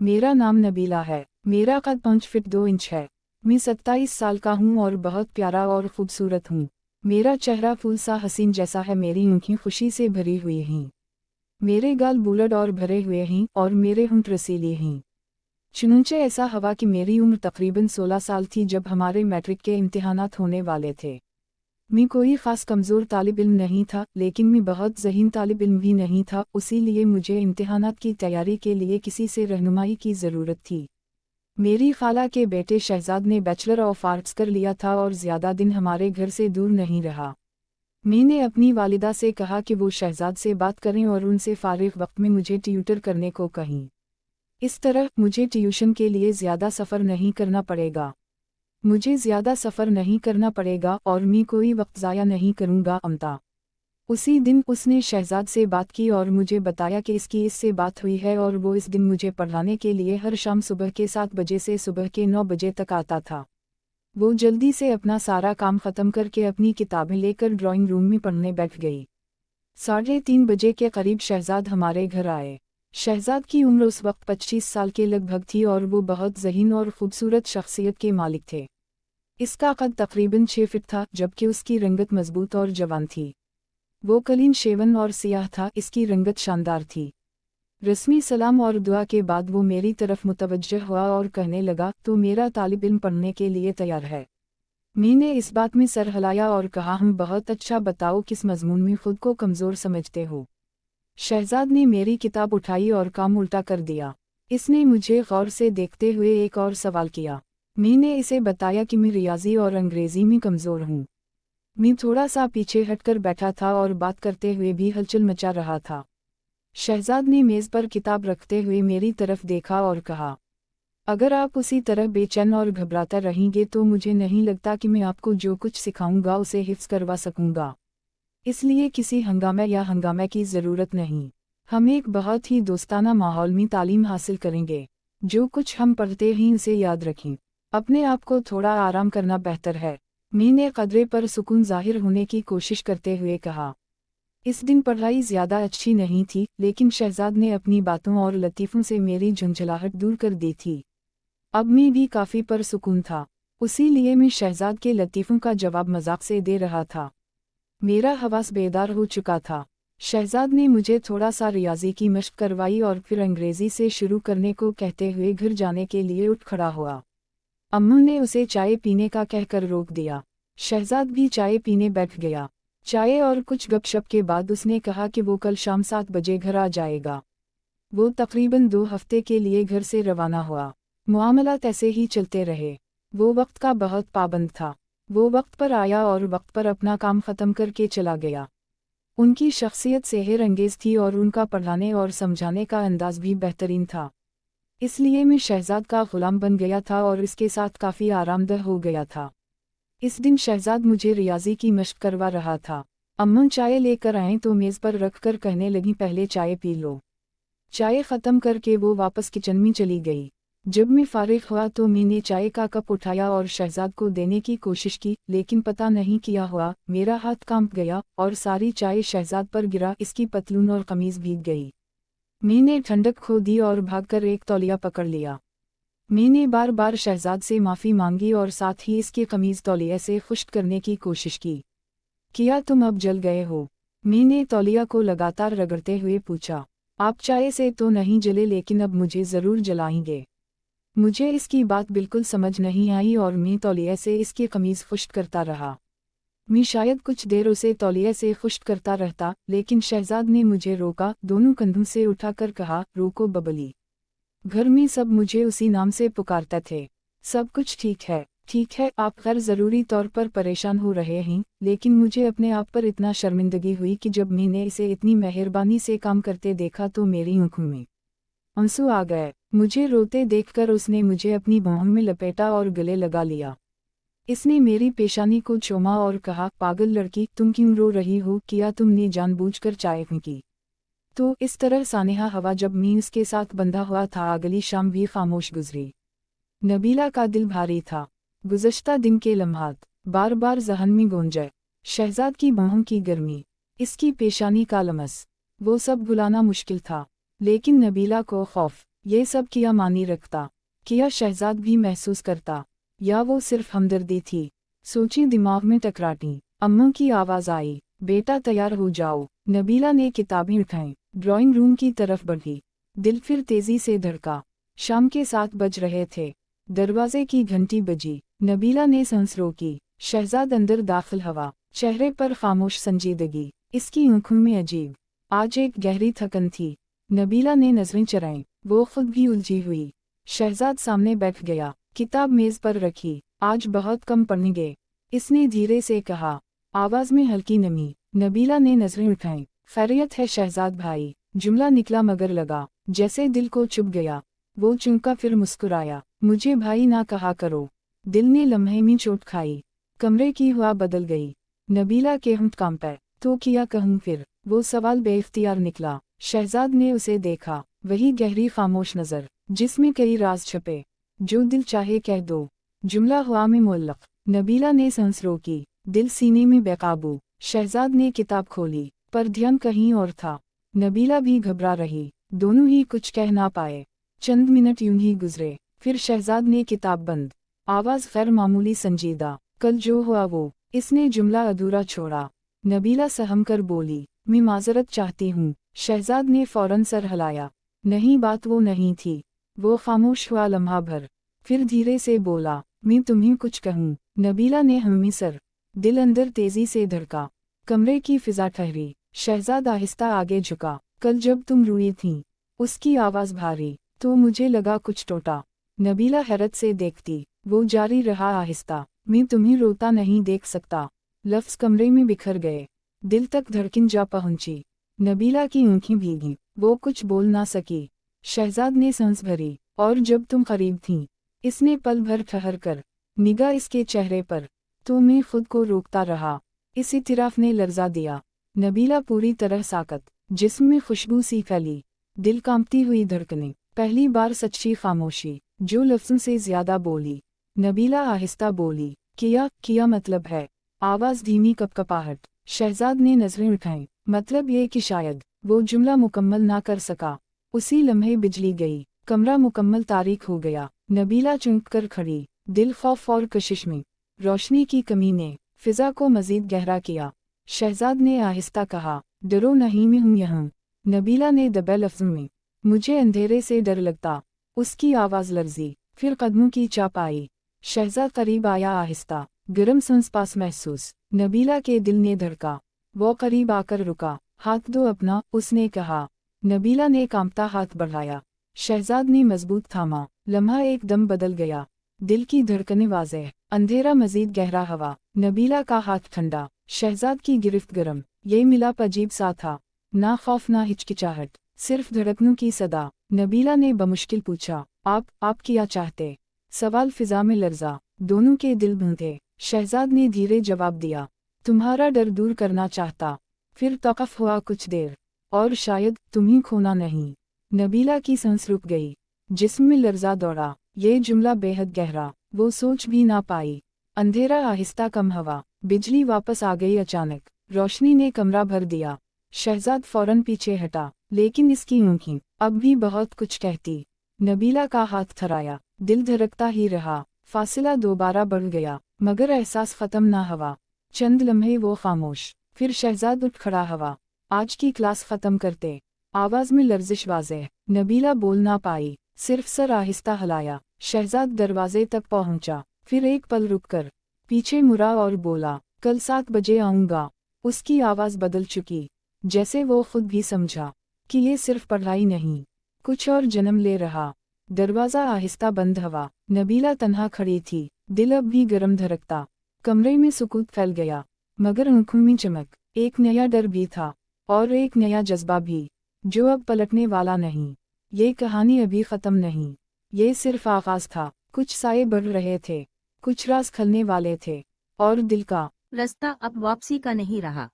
मेरा नाम नबीला है। मेरा कद 5 फीट 2 इंच है। मैं 27 साल का हूँ और बहुत प्यारा और खूबसूरत हूँ। मेरा चेहरा फूल सा हसीन जैसा है। मेरी आँखें खुशी से भरी हुई हैं। मेरे गाल बुलंद और भरे हुए हैं और मेरे होंठ रसीले हैं। चुनांचे ऐसा हुआ कि मेरी उम्र तकरीबन 16 साल थी जब हमारे मैट्रिक के इम्तिहानात होने वाले थे। मैं कोई ख़ास कमज़ोर तालिब इल्म नहीं था, लेकिन मैं बहुत ज़हीन तालिब इल्म भी नहीं था, इसीलिए मुझे इम्तिहानात की तैयारी के लिए किसी से रहनुमाई की ज़रूरत थी। मेरी खाला के बेटे शहजाद ने बैचलर ऑफ आर्ट्स कर लिया था और ज़्यादा दिन हमारे घर से दूर नहीं रहा। मैंने अपनी वालिदा से कहा कि वो शहजाद से बात करें और उनसे फ़ारिग वक्त में मुझे ट्यूटर करने को कहें। इस तरह मुझे ट्यूशन के लिए ज़्यादा सफ़र नहीं करना पड़ेगा। और मैं कोई वक्त ज़ाया नहीं करूँगा अमता। उसी दिन उसने शहजाद से बात की और मुझे बताया कि इससे बात हुई है और वो इस दिन मुझे पढ़ाने के लिए हर शाम सुबह के 7 बजे से सुबह के 9 बजे तक आता था। वो जल्दी से अपना सारा काम ख़त्म करके अपनी किताबें लेकर ड्राइंग रूम में पढ़ने बैठ गई। 3:30 बजे के करीब शहजाद हमारे घर आए। शहजाद की उम्र उस वक्त 25 साल के लगभग थी और वो बहुत ज़हीन और खूबसूरत शख्सियत के मालिक थे। इसका कद तकरीबन 6 फीट था, जबकि उसकी रंगत मजबूत और जवान थी। वो क्लीन शेवन और सियाह था। इसकी रंगत शानदार थी। रस्मी सलाम और दुआ के बाद वो मेरी तरफ मुतवज्जह हुआ और कहने लगा, तो मेरा तालिब इल्म पढ़ने के लिए तैयार है। मैंने इस बात में सर हिलाया और कहा, हम बहुत अच्छा, बताओ किस मजमून में खुद को कमज़ोर समझते हो। शहजाद ने मेरी किताब उठाई और काम उल्टा कर दिया। इसने मुझे गौर से देखते हुए एक और सवाल किया। मैंने इसे बताया कि मैं रियाजी और अंग्रेज़ी में कमज़ोर हूँ। मैं थोड़ा सा पीछे हटकर बैठा था और बात करते हुए भी हलचल मचा रहा था। शहजाद ने मेज़ पर किताब रखते हुए मेरी तरफ देखा और कहा, अगर आप उसी तरह बेचैन और घबराता रहेंगे तो मुझे नहीं लगता कि मैं आपको जो कुछ सिखाऊंगा उसे हिफ्ज़ करवा सकूंगा। इसलिए किसी हंगामे की ज़रूरत नहीं। हम एक बहुत ही दोस्ताना माहौल में तालीम हासिल करेंगे। जो कुछ हम पढ़ते हैं उसे याद रखें। अपने आप को थोड़ा आराम करना बेहतर है। मैंने कदरे पर सुकून ज़ाहिर होने की कोशिश करते हुए कहा। इस दिन पढ़ाई ज़्यादा अच्छी नहीं थी, लेकिन शहजाद ने अपनी बातों और लतीफ़ों से मेरी झुंझलाहट दूर कर दी थी। अब मैं भी काफ़ी परसुकून था। उसी लिए मैं शहजाद के लतीफ़ों का जवाब मजाक से दे रहा था। मेरा हवास बेदार हो चुका था। शहजाद ने मुझे थोड़ा सा रियाजी की मशक करवाई और फिर अंग्रेज़ी से शुरू करने को कहते हुए घर जाने के लिए उठ खड़ा हुआ। अम्मू ने उसे चाय पीने का कहकर रोक दिया। शहजाद भी चाय पीने बैठ गया। चाय और कुछ गपशप के बाद उसने कहा कि वो कल शाम 7 बजे घर आ जाएगा। वो तकरीबन 2 हफ्ते के लिए घर से रवाना हुआ। मामलात ऐसे ही चलते रहे। वो वक्त का बहुत पाबंद था। वो वक्त पर आया और वक्त पर अपना काम ख़त्म करके चला गया। उनकी शख्सियत सेहर अंगेज़ थी और उनका पढ़ाने और समझाने का अंदाज़ भी बेहतरीन था। इसलिए मैं शहजाद का ग़ुलाम बन गया था और इसके साथ काफ़ी आरामदह हो गया था। इस दिन शहजाद मुझे रियाजी की मशक करवा रहा था। अम्मा चाय लेकर आएँ तो मेज़ पर रख कर कहने लगी, पहले चाय पी लो। चाय ख़त्म करके वो वापस किचन में चली गई। जब मैं फारिग हुआ तो मैंने चाय का कप उठाया और शहजाद को देने की कोशिश की, लेकिन पता नहीं क्या हुआ, मेरा हाथ कांप गया और सारी चाय शहजाद पर गिरा। इसकी पतलून और कमीज़ भीग गई। मैंने ठंडक खो दी और भागकर एक तौलिया पकड़ लिया। मैंने बार बार शहजाद से माफ़ी मांगी और साथ ही इसकी कमीज़ तौलिया से खुश्क करने की कोशिश की। क्या तुम अब जल गए हो? मैंने तौलिया को लगातार रगड़ते हुए पूछा। आप चाय से तो नहीं जले, लेकिन अब मुझे ज़रूर जलाएंगे। मुझे इसकी बात बिल्कुल समझ नहीं आई और मैं तौलिया से इसकी कमीज़ खुश्क करता रहा। मैं शायद कुछ देर उसे तौलिया से खुश्क करता रहता, लेकिन शहजाद ने मुझे रोका, दोनों कंधों से उठाकर कहा, रोको बबली। घर में सब मुझे उसी नाम से पुकारते थे। सब कुछ ठीक है, आप गैर ज़रूरी तौर पर परेशान हो रहे हैं, लेकिन मुझे अपने आप पर इतना शर्मिंदगी हुई कि जब मैंने इसे इतनी मेहरबानी से काम करते देखा तो मेरी आंखों में आंसू आ गए। मुझे रोते देखकर उसने मुझे अपनी बाहों में लपेटा और गले लगा लिया। इसने मेरी पेशानी को चूमा और कहा, पागल लड़की, तुम क्यों रो रही हो? क्या तुमने जानबूझकर चाय फेंकी? तो इस तरह सानेहा हवा जब मैं उसके साथ बंधा हुआ था, अगली शाम भी खामोश गुजरी। नबीला का दिल भारी था। गुज़श्ता दिन के लम्हात बार बार ज़हन में गूंजे। शहजाद की बाहों की गर्मी, इसकी पेशानी का लमस, वो सब भुलाना मुश्किल था। लेकिन नबीला को खौफ ये सब किया मानी रखता, किया शहजाद भी महसूस करता, या वो सिर्फ हमदर्दी थी। सोची दिमाग में टकराती। अम्मा की आवाज़ आई, बेटा तैयार हो जाओ। नबीला ने किताबें उठाईं, ड्राइंग रूम की तरफ बढ़ी। दिल फिर तेजी से धड़का। शाम के 7 बज रहे थे। दरवाजे की घंटी बजी। नबीला ने सांस रोकी। शहजाद अंदर दाखिल हुआ, चेहरे पर खामोश संजीदगी, इसकी आंखों में अजीब, आज एक गहरी थकन थी। नबीला ने नजरें चराईं, वो खुद भी उलझी हुई। शहजाद सामने बैठ गया, किताब मेज पर रखी। आज बहुत कम पढ़ेंगे, इसने धीरे से कहा, आवाज में हल्की नमी। नबीला ने नजरें उठाईं, खैरियत है शहजाद भाई। जुमला निकला मगर लगा जैसे दिल को चुभ गया। वो चुनका फिर मुस्कुराया, मुझे भाई ना कहा करो। दिल ने लम्हे में चोट खाई। कमरे की हवा बदल गई। नबीला के होंठ कांपे, तो किया कहूँ फिर। वो सवाल बेइख्तियार निकला। शहजाद ने उसे देखा, वही गहरी खामोश नजर, जिसमें कई राज छपे। जो दिल चाहे कह दो। जुमला हुआ में मुअल्लक। नबीला ने सांस रोकी, दिल सीने में बेकाबू। शहजाद ने किताब खोली, पर ध्यान कहीं और था। नबीला भी घबरा रही, दोनों ही कुछ कह ना पाए। चंद मिनट यूं ही गुजरे, फिर शहजाद ने किताब बंद। आवाज गैर मामूली संजीदा, कल जो हुआ वो। इसने जुमला अधूरा छोड़ा। नबीला सहम कर बोली, मैं माजरत चाहती हूँ। शहजाद ने फौरन सर हिलाया, नहीं बात वो नहीं थी। वो खामोश हुआ लम्हा भर, फिर धीरे से बोला, मैं तुम्हें कुछ कहूँ। नबीला ने हमी सर। दिल अंदर तेजी से धड़का। कमरे की फिजा ठहरी। शहजाद आहिस्ता आगे झुका, कल जब तुम रोई थीं। उसकी आवाज़ भारी, तो मुझे लगा कुछ टूटा। नबीला हैरत से देखती, वो जारी रहा आहिस्ता, मैं तुम्हें रोता नहीं देख सकता। लफ्ज़ कमरे में बिखर गए, दिल तक धड़कन जा पहुंची। नबीला की आंखें भीगी, वो कुछ बोल ना सकी। शहजाद ने सांस भरी, और जब तुम करीब थीं। इसने पल भर ठहर कर, निगाह इसके चेहरे पर, तो मैं खुद को रोकता रहा। इस इतिराफ ने लर्जा दिया। नबीला पूरी तरह साकत, जिस्म में खुशबू सी फैली, दिल कांपती हुई धड़कने। पहली बार सच्ची खामोशी, जो लफ्ज़ों से ज्यादा बोली। नबीला आहिस्ता बोली, किया मतलब है। आवाज़ धीमी कपकपाहट। शहजाद ने नजरें उठाईं, मतलब ये कि शायद। वो जुमला मुकम्मल ना कर सका। उसी लम्हे बिजली गई, कमरा मुकम्मल तारीक हो गया। नबीला चौंक कर खड़ी, दिल खौफ और कशिश में। रोशनी की कमी ने फिजा को मजीद गहरा किया। शहजाद ने आहिस्ता कहा, डरो नहीं मैं हूँ यहाँ। नबीला ने दबे लफ्ज़ों में, मुझे अंधेरे से डर लगता। उसकी आवाज़ लर्जी, फिर कदमों की चाप आई। शहजाद करीब आया आहिस्ता, गर्म सांस पास महसूस। नबीला के दिल ने धड़का। वो करीब आकर रुका, हाथ दो अपना, उसने कहा। नबीला ने कांपता हाथ बढ़ाया। शहजाद ने मजबूत थामा। लम्हा एकदम बदल गया, दिल की धड़कनें वाज़ेह, अंधेरा मजीद गहरा हवा। नबीला का हाथ ठंडा, शहजाद की गिरफ्त गरम। ये मिलाप अजीब सा था, ना खौफ ना हिचकिचाहट, सिर्फ धड़कनों की सदा। नबीला ने बमुश्किल पूछा, आप क्या चाहते? सवाल फिजा में लर्जा, दोनों के दिल भूंते। शहजाद ने धीरे जवाब दिया, तुम्हारा डर दूर करना चाहता। फिर तौक़ुफ़ हुआ कुछ देर, और शायद तुम्हें खोना नहीं। नबीला की सांस रुक गई, जिस्म में लर्जा दौड़ा। ये जुमला बेहद गहरा, वो सोच भी ना पाई। अंधेरा आहिस्ता कम हवा, बिजली वापस आ गई अचानक। रोशनी ने कमरा भर दिया। शहजाद फौरन पीछे हटा, लेकिन इसकी आंखें अब भी बहुत कुछ कहती। नबीला का हाथ थराया, दिल धड़कता ही रहा। फासिला दोबारा बढ़ गया, मगर एहसास ख़त्म ना हुआ। चंद लम्हे वो खामोश, फिर शहजाद उठ खड़ा हुआ। आज की क्लास ख़त्म करते। आवाज़ में लर्जिश वाज़ेह। नबीला बोल ना पाई, सिर्फ सर आहिस्ता हिलाया। शहजाद दरवाजे तक पहुंचा, फिर एक पल रुककर पीछे मुड़ा और बोला, कल 7 बजे आऊँगा। उसकी आवाज़ बदल चुकी, जैसे वो खुद भी समझा कि ये सिर्फ पढ़ाई नहीं, कुछ और जन्म ले रहा। दरवाज़ा आहिस्ता बंद हुआ। नबीला तन्हा खड़ी थी, दिल अब भी गर्म धड़कता। कमरे में सुकूत फैल गया, मगर आंखों में चमक। एक नया डर भी था, और एक नया जज्बा भी, जो अब पलटने वाला नहीं। ये कहानी अभी ख़त्म नहीं, ये सिर्फ आगाज़ था। कुछ साए बढ़ रहे थे, कुछ राज खलने वाले थे, और दिल का रास्ता अब वापसी का नहीं रहा।